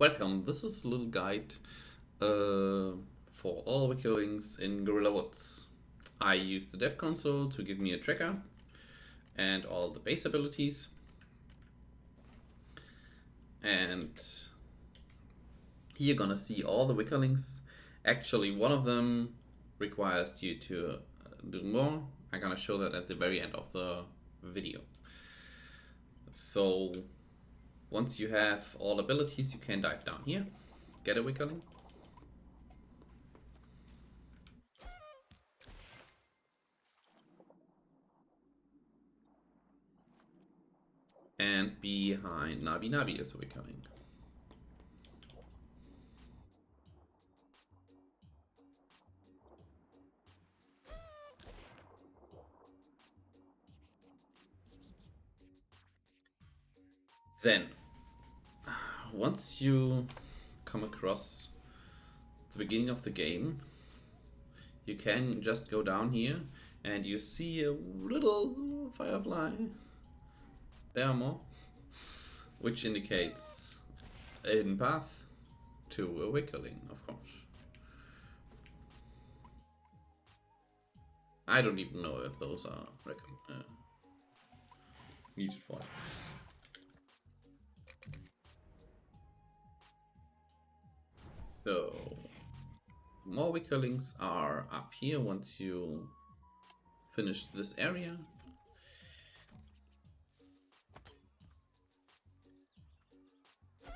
Welcome, this is a little guide for all Wickerlings in Gorilla Woods. I use the dev console to give me a tracker and all the base abilities. And here you're gonna see all the Wickerlings. Actually, one of them requires you to do more. I'm gonna show that at the very end of the video. So once you have all abilities, you can dive down here, get a Wickerling. And behind Nabi Nabi is a Wickerling. Then, once you come across the beginning of the game, you can just go down here and you see a little firefly. There are more, which indicates a hidden path to a Wickerling, of course. I don't even know if those are needed for it. So, more Wickerlings are up here once you finish this area.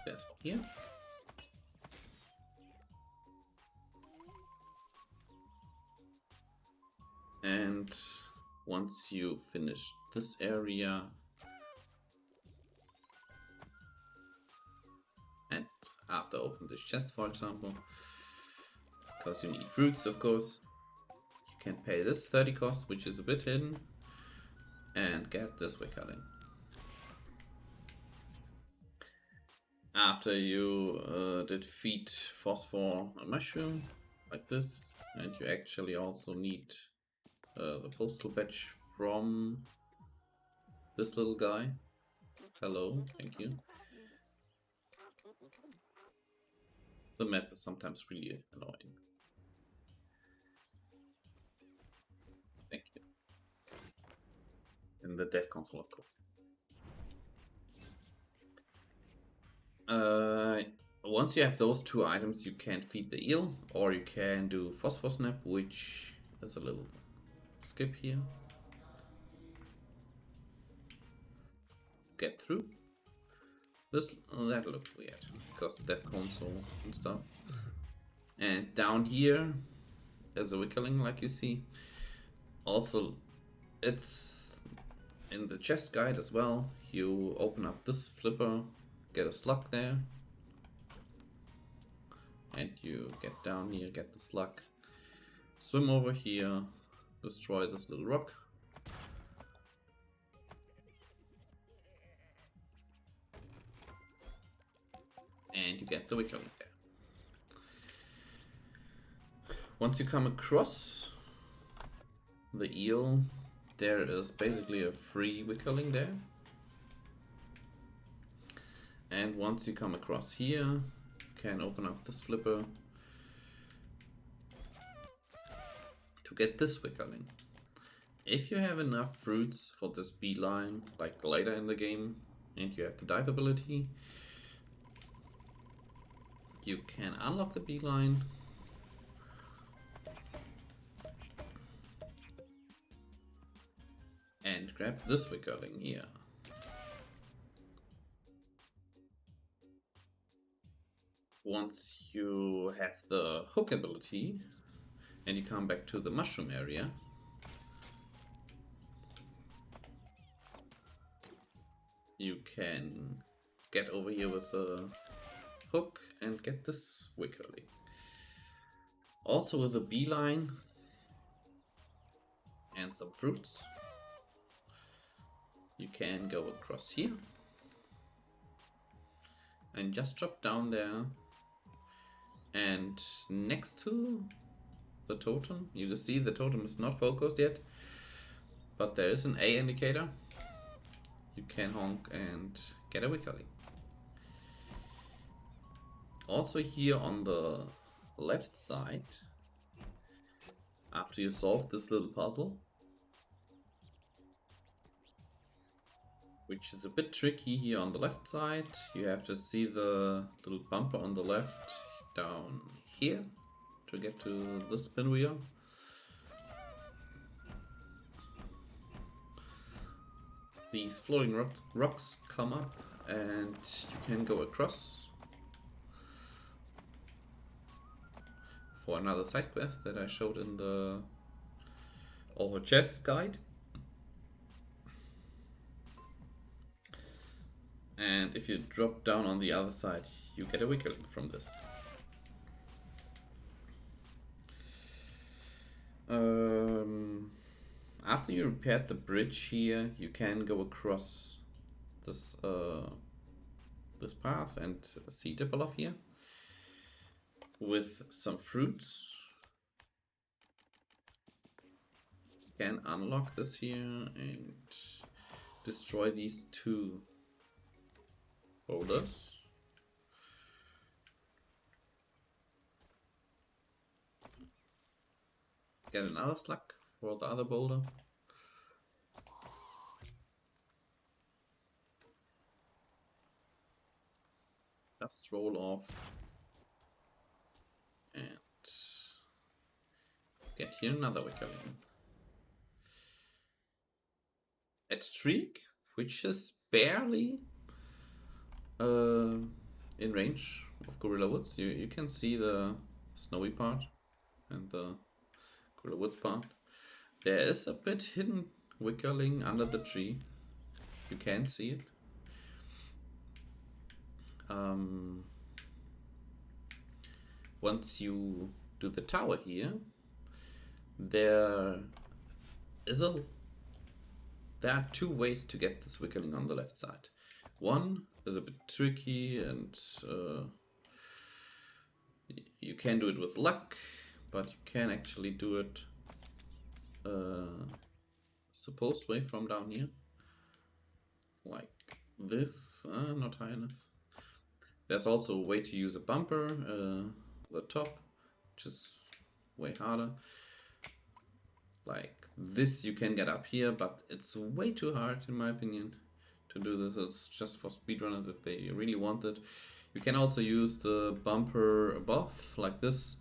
There's one here. And once you finish this area and after open this chest, for example, because you need fruits, of course, you can pay this 30 cost, which is a bit hidden, and get this Wickerling. After you did feed phosphor a mushroom like this, and you actually also need the postal badge from this little guy. Hello, thank you. The map is sometimes really annoying. Thank you. In the dev console, of course. Once you have those two items, you can feed the eel, or you can do phosphor snap, which is a little skip here. Get through. That looks weird because the dev console and stuff. And down here is a Wickerling, like you see. Also, it's in the chest guide as well. You open up this flipper, get a slug there, and you get down here, get the slug, swim over here, destroy this little rock. And you get the Wickerling there. Once you come across the eel, there is basically a free Wickerling there. And once you come across here, you can open up this flipper to get this Wickerling. If you have enough fruits for this beeline, like later in the game, and you have the dive ability, you can unlock the beeline and grab this Wickerling here. Once you have the hook ability and you come back to the mushroom area, you can get over here with the hook and get this Wickerling. Also with a beeline and some fruits, you can go across here and just drop down there, and next to the totem, you can see the totem is not focused yet, but there is an A indicator. You can honk and get a Wickerling. Also here on the left side, after you solve this little puzzle, which is a bit tricky here on the left side, you have to see the little bumper on the left down here to get to this pinwheel. These floating rocks come up and you can go across for another side quest that I showed in the chess guide. And if you drop down on the other side, you get a Wickerling from this. After you repaired the bridge here, you can go across this this path and see Dipolov here with some fruits. You can unlock this here and destroy these two boulders. Get another slug for the other boulder. Just roll off and get here another Wickerling. At streak, which is barely in range of Gorilla Woods. You can see the snowy part and the Gorilla Woods part. There is a bit hidden Wickerling under the tree. You can see it. Once you do the tower here, there are two ways to get this Wickerling on the left side. One is a bit tricky and you can do it with luck, but you can actually do it supposed way from down here. Like this, not high enough. There's also a way to use a bumper the top, which is way harder. Like this you can get up here, but it's way too hard in my opinion to do this. It's just for speedrunners if they really want it. You can also use the bumper above, like this,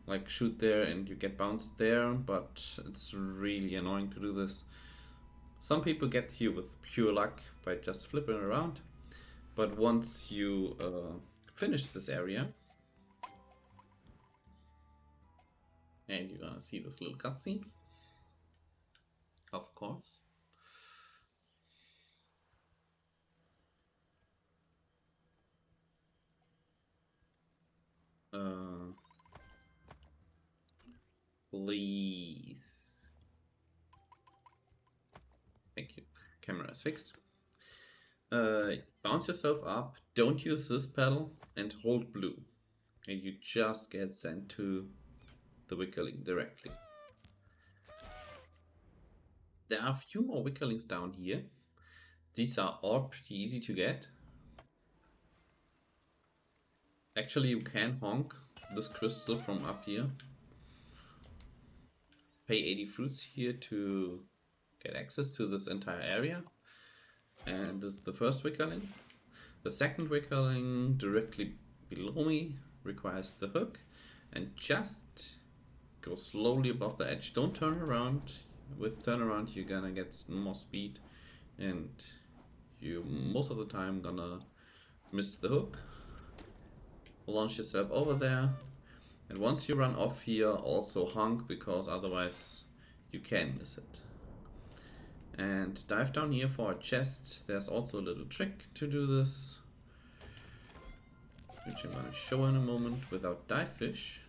like shoot there and you get bounced there, but it's really annoying to do this. Some people get here with pure luck by just flipping around, but once you finish this area, and you're gonna see this little cutscene, of course. Please. Thank you. Camera is fixed. Bounce yourself up, don't use this pedal, and hold blue. And you just get sent to the Wickerling directly. There are a few more Wickerlings down here. These are all pretty easy to get. Actually, you can honk this crystal from up here. Pay 80 fruits here to get access to this entire area. And this is the first Wickerling. The second Wickerling directly below me requires the hook. And just go slowly above the edge. Don't turn around. With turnaround you're gonna get more speed. And you most of the time gonna miss the hook. Launch yourself over there. And once you run off here, also honk, because otherwise you can miss it. And dive down here for a chest. There's also a little trick to do this, which I'm going to show in a moment without dive fish.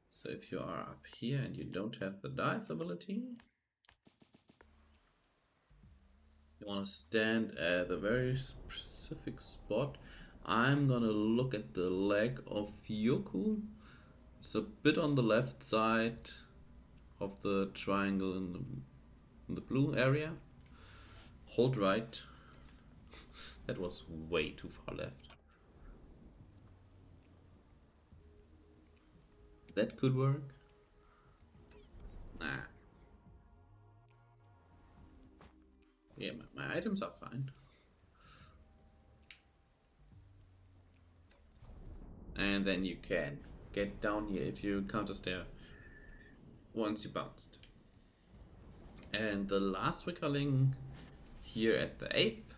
So if you are up here and you don't have the dive ability, you want to stand at a very specific spot. I'm gonna look at the leg of Yoku. It's a bit on the left side of the triangle in the blue area. Hold right. That was way too far left. That could work. Nah. Yeah, my items are fine. And then you can get down here if you counter stare once you bounced. And the last Wickerling here at the ape,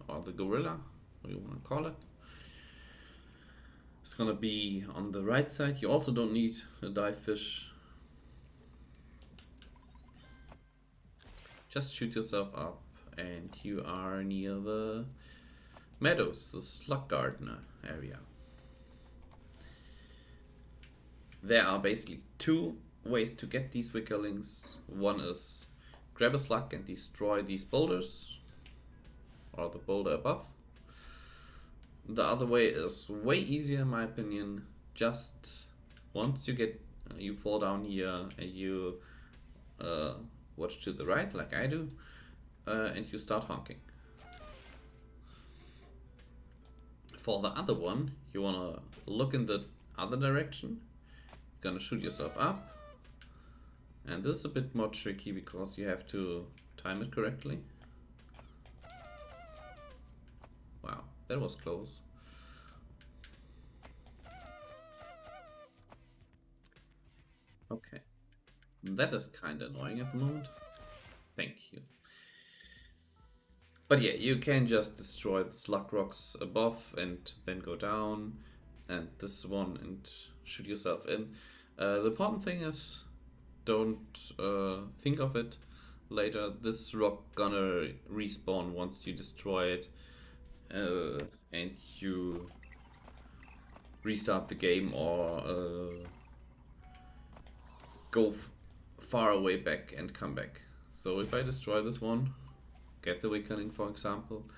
or the gorilla, what you want to call it, it's gonna be on the right side. You also don't need a dive fish. Just shoot yourself up and you are near the meadows, the slug gardener area. There are basically two ways to get these Wickerlings. One is grab a slug and destroy these boulders, or the boulder above. The other way is way easier in my opinion. Just once you fall down here and you watch to the right like I do, and you start honking. For the other one, you wanna look in the other direction. You're gonna shoot yourself up, and this is a bit more tricky because you have to time it correctly. Wow, that was close. Okay, that is kind of annoying at the moment. Thank you. But yeah, you can just destroy the slug rocks above and then go down, and this one, and shoot yourself in. The important thing is, don't think of it later. This rock gonna respawn once you destroy it, and you restart the game or go far away back and come back. So if I destroy this one, get the Wickerling for example,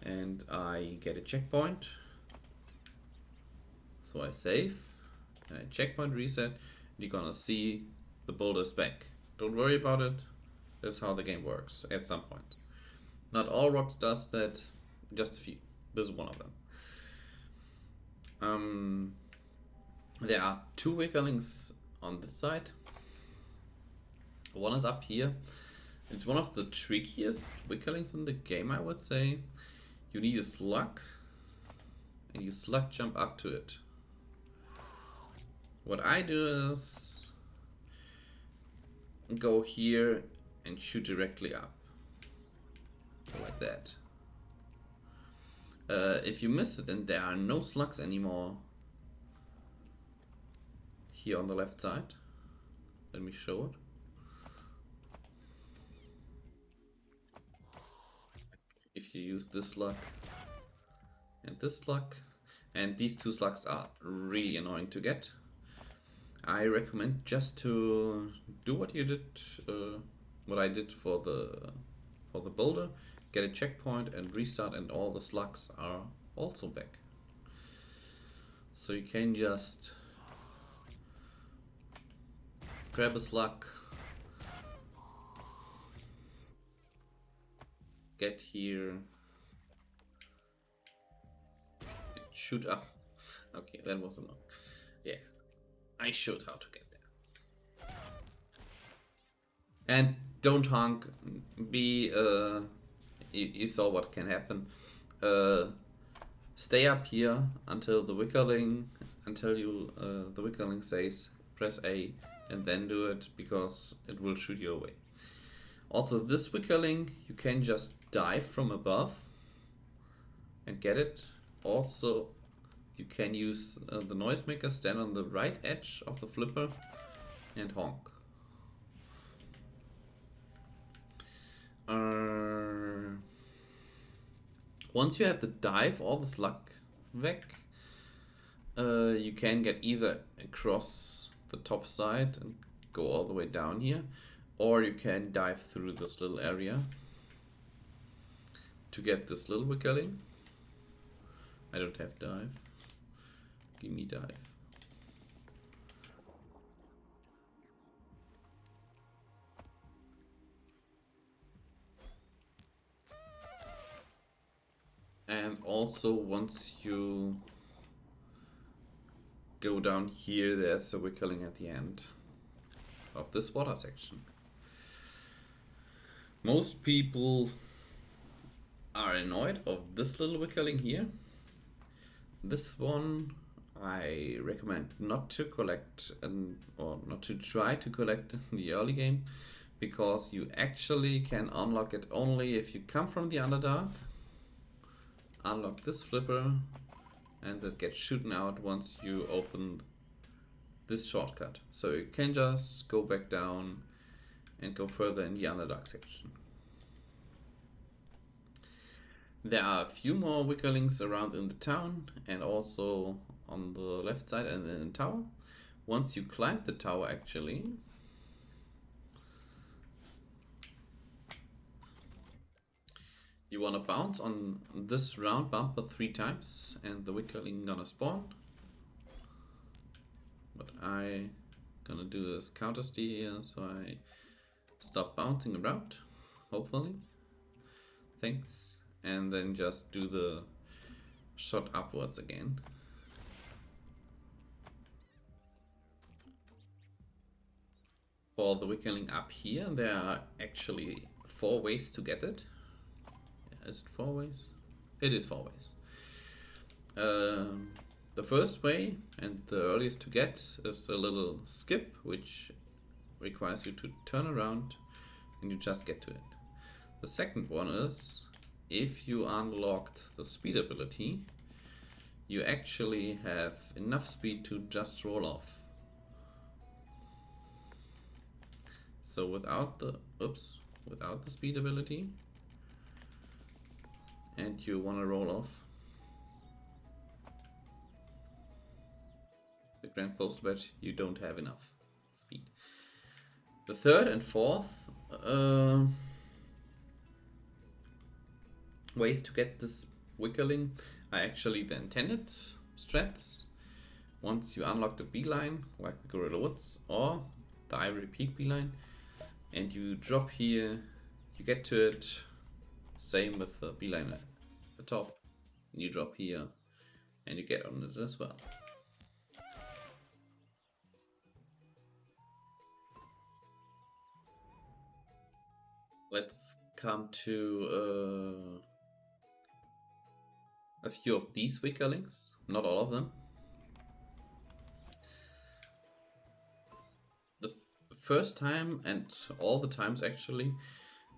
and I get a checkpoint, so I save, and I checkpoint reset, and you're gonna see the boulders back. Don't worry about it, that's how the game works at some point. Not all rocks does that, just a few. This is one of them. There are two Wickerlings on this side. One is up here. It's one of the trickiest Wickerlings in the game, I would say. You need a slug, and you slug jump up to it. What I do is go here and shoot directly up, like that. If you miss it and there are no slugs anymore here on the left side, let me show it. If you use this slug and this slug, and these two slugs are really annoying to get, I recommend just to do what you did, what I did for the boulder, get a checkpoint and restart, and all the slugs are also back. So you can just grab a slug, get here, shoot up. Okay, that was enough. Yeah, I showed how to get there. And don't honk. Be you saw what can happen. Stay up here until the Wickerling, until you the Wickerling says press A, and then do it, because it will shoot you away. Also, this Wickerling, you can just dive from above and get it. Also, you can use the noisemaker, stand on the right edge of the flipper and honk. Once you have the dive or the slug back, you can get either across the top side and go all the way down here, or you can dive through this little area to get this little Wickerling. I don't have dive. Give me dive. And also, once you go down here, there's a Wickerling at the end of this water section. Most people are annoyed of this little Wickerling here. This one I recommend not to collect or not to try to collect in the early game, because you actually can unlock it only if you come from the Underdark, unlock this flipper, and that gets shooten out once you open this shortcut. So you can just go back down and go further in the Underdark section. There are a few more Wickerlings around in the town and also on the left side and in the tower. Once you climb the tower, actually, you wanna bounce on this round bumper 3 times and the Wickerling gonna spawn. What I gonna do is counter steer here, so I stop bouncing around, hopefully. Thanks. And then just do the shot upwards again. For the Wickerling up here, there are actually 4 ways to get it. Is it 4 ways? It is 4 ways. The first way, and the earliest to get, is a little skip, which requires you to turn around and you just get to it. The second one is, if you unlocked the speed ability, you actually have enough speed to just roll off. So without the speed ability, and you want to roll off the Grand Postal Badge, you don't have enough speed. The third and fourth ways to get this Wickerling are actually the intended strats. Once you unlock the beeline, like the Gorilla Woods or the Ivory Peak beeline, and you drop here, you get to it. Same with the beeline at the top, and you drop here and you get on it as well. Let's come to a few of these Wickerlings, not all of them. The first time, and all the times actually,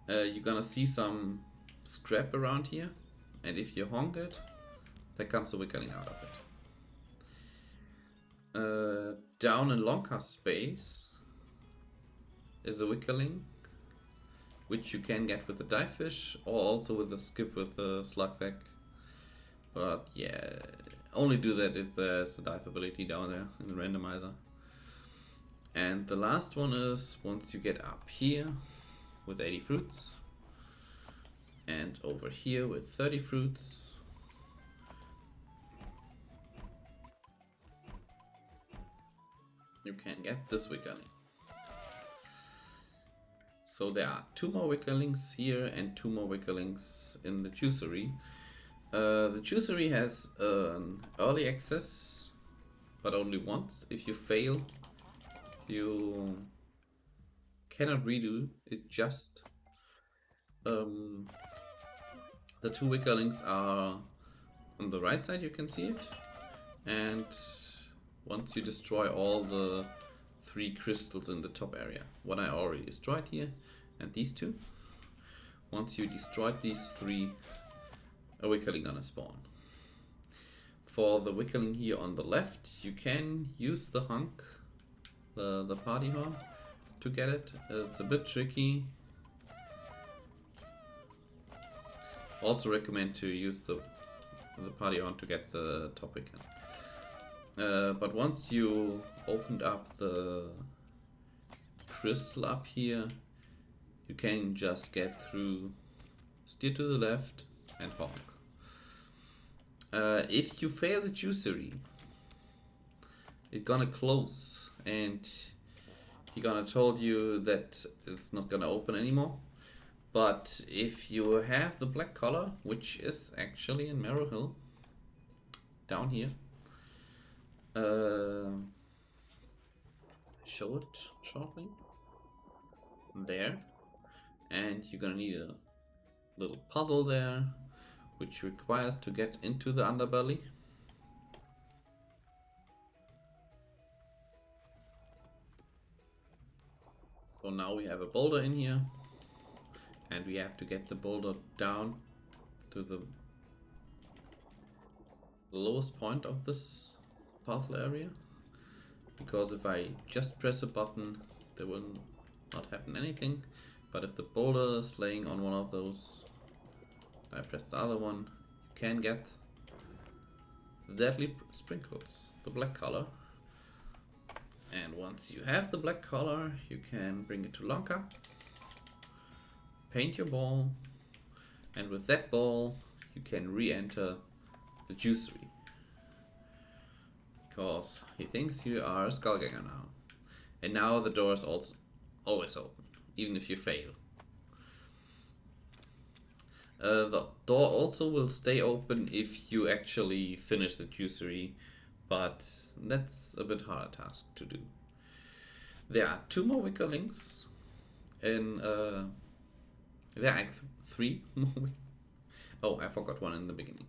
you're gonna see some scrap around here, and if you honk it, there comes a Wickerling out of it. Down in Longcast space is a Wickerling, which you can get with the dive fish or also with the skip with the slugback. But yeah, only do that if there's a dive ability down there in the randomizer. And the last one is once you get up here with 80 fruits and over here with 30 fruits, you can get this Wickerling. So there are 2 more Wickerlings here and 2 more Wickerlings in the juicery. The juicery has an early access, but only once. If you fail, you cannot redo it. Just the 2 Wickerlings are on the right side, you can see it, and once you destroy all the 3 crystals in the top area, what I already destroyed here, and these 2, once you destroyed these 3, a Wickerling gonna spawn. For the Wickerling here on the left, you can use the hunk, the party horn, to get it. It's a bit tricky. Also recommend to use the party horn to get the top Wickerling. But once you opened up the crystal up here, you can just get through, steer to the left, and honk. If you fail the juicery, it's gonna close and he gonna told you that it's not gonna open anymore. But if you have the black collar, which is actually in Marrow Hill, down here, show it shortly. There. And you're gonna need a little puzzle there, which requires to get into the underbelly. So now we have a boulder in here, and we have to get the boulder down to the lowest point of this puzzle area. Because if I just press a button, there will not happen anything. But if the boulder is laying on one of those, I press the other one, you can get the deadly sprinkles, the black color. And once you have the black color, you can bring it to Lanka, paint your ball, and with that ball, you can re-enter the juicery. Because he thinks you are a skullganger now. And now the door is also always open, even if you fail. The door also will stay open if you actually finish the juicery, but that's a bit harder task to do. There are 2 more Wickerlings in there are 3 more. Oh, I forgot one in the beginning.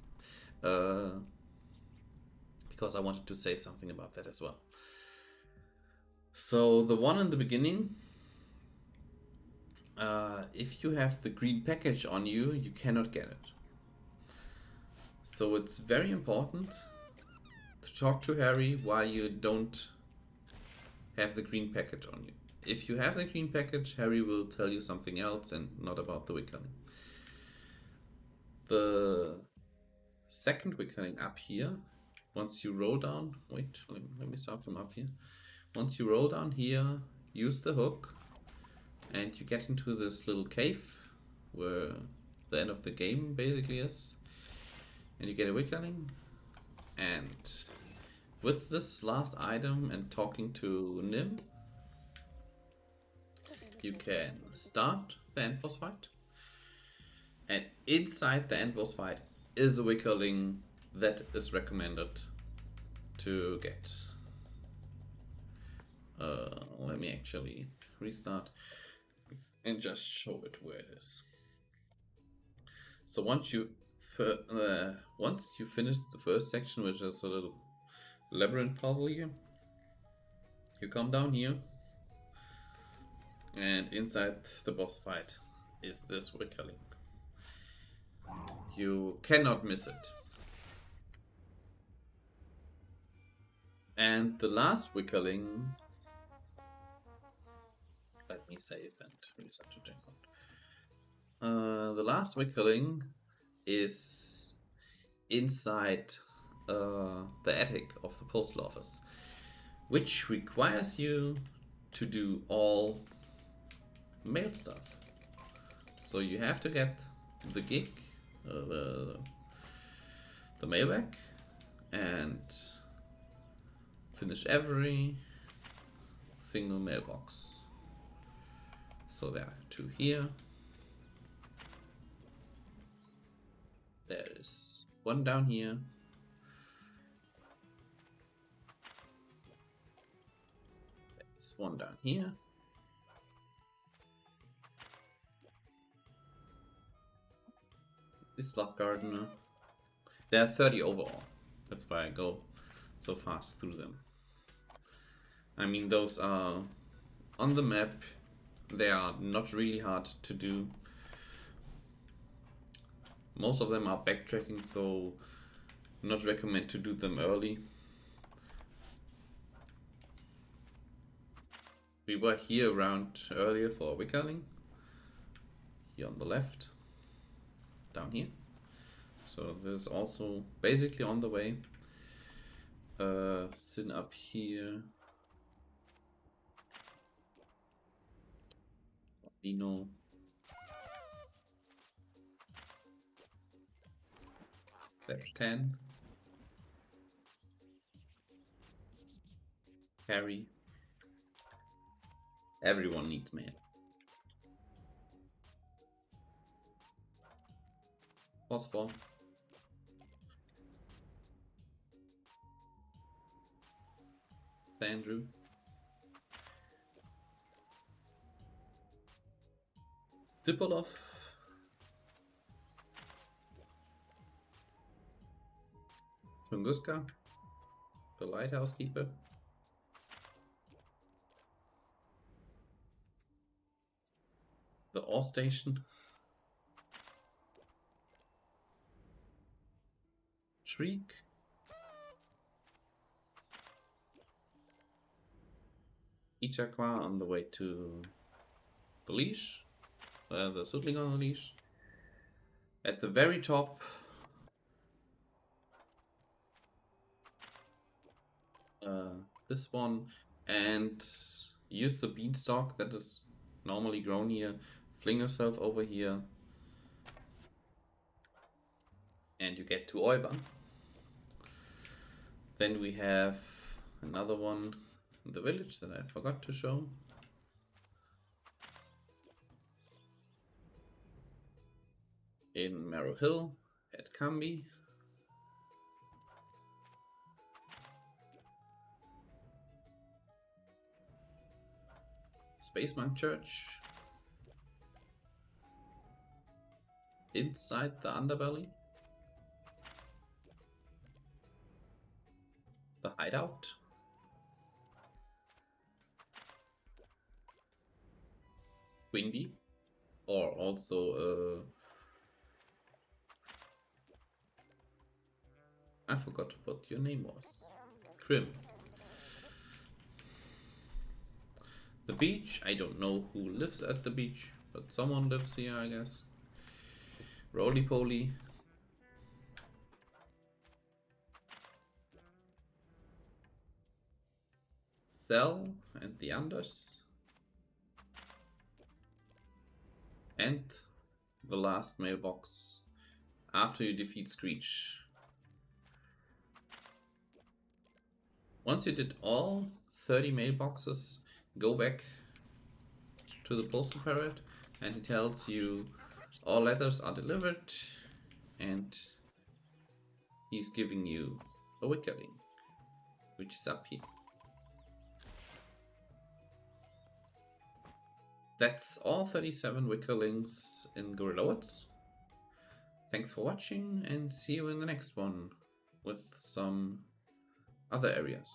Because I wanted to say something about that as well. So the one in the beginning, if you have the green package on you, you cannot get it. So it's very important to talk to Harry while you don't have the green package on you. If you have the green package, Harry will tell you something else and not about the Wickerling. The second Wickerling up here, once you roll down, wait, let me start from up here. Once you roll down here, use the hook, and you get into this little cave where the end of the game basically is. And you get a Wickerling, and with this last item and talking to Nim, you can start the end boss fight. And inside the end boss fight is a Wickerling that is recommended to get. Let me actually restart and just show it where it is. So once you finish the first section, which is a little labyrinth puzzle here, you come down here, and inside the boss fight is this Wickerling. You cannot miss it. And the last Wickerling, let me save and reset to checkpoint. The last Wickerling is inside the attic of the postal office, which requires you to do all mail stuff. So you have to get the gig, the mailbag, and finish every single mailbox. So there are 2 here. There is 1 down here. There's 1 down here. This lock gardener. There are 30 overall. That's why I go so fast through them. I mean, those are on the map. They are not really hard to do. Most of them are backtracking, so not recommend to do them early. We were here around earlier for Wickerling. Here on the left. Down here. So this is also basically on the way. Sin up here. Dino. That's 10. Harry. Everyone needs mail. Phosphor. Andrew. Dipolov. Tunguska, the lighthouse keeper. The ore station. Shriek. Ichakwa on the way to the leash. The Sutling on the leash. At the very top, this one, and use the beanstalk that is normally grown here. Fling yourself over here, and you get to Oiva. Then we have another one in the village that I forgot to show. In Marrow Hill at Kambi. Spaceman Church. Inside the underbelly. The hideout. Windy. Or also I forgot what your name was. Krim. The beach. I don't know who lives at the beach, but someone lives here, I guess. Roly Poly. Cell and the Anders. And the last mailbox after you defeat Screech. Once you did all 30 mailboxes, go back to the postal parrot and he tells you all letters are delivered and he's giving you a Wickerling, which is up here. That's all 37 Wickerlings in Gorilla Woods. Thanks for watching and see you in the next one with some other areas.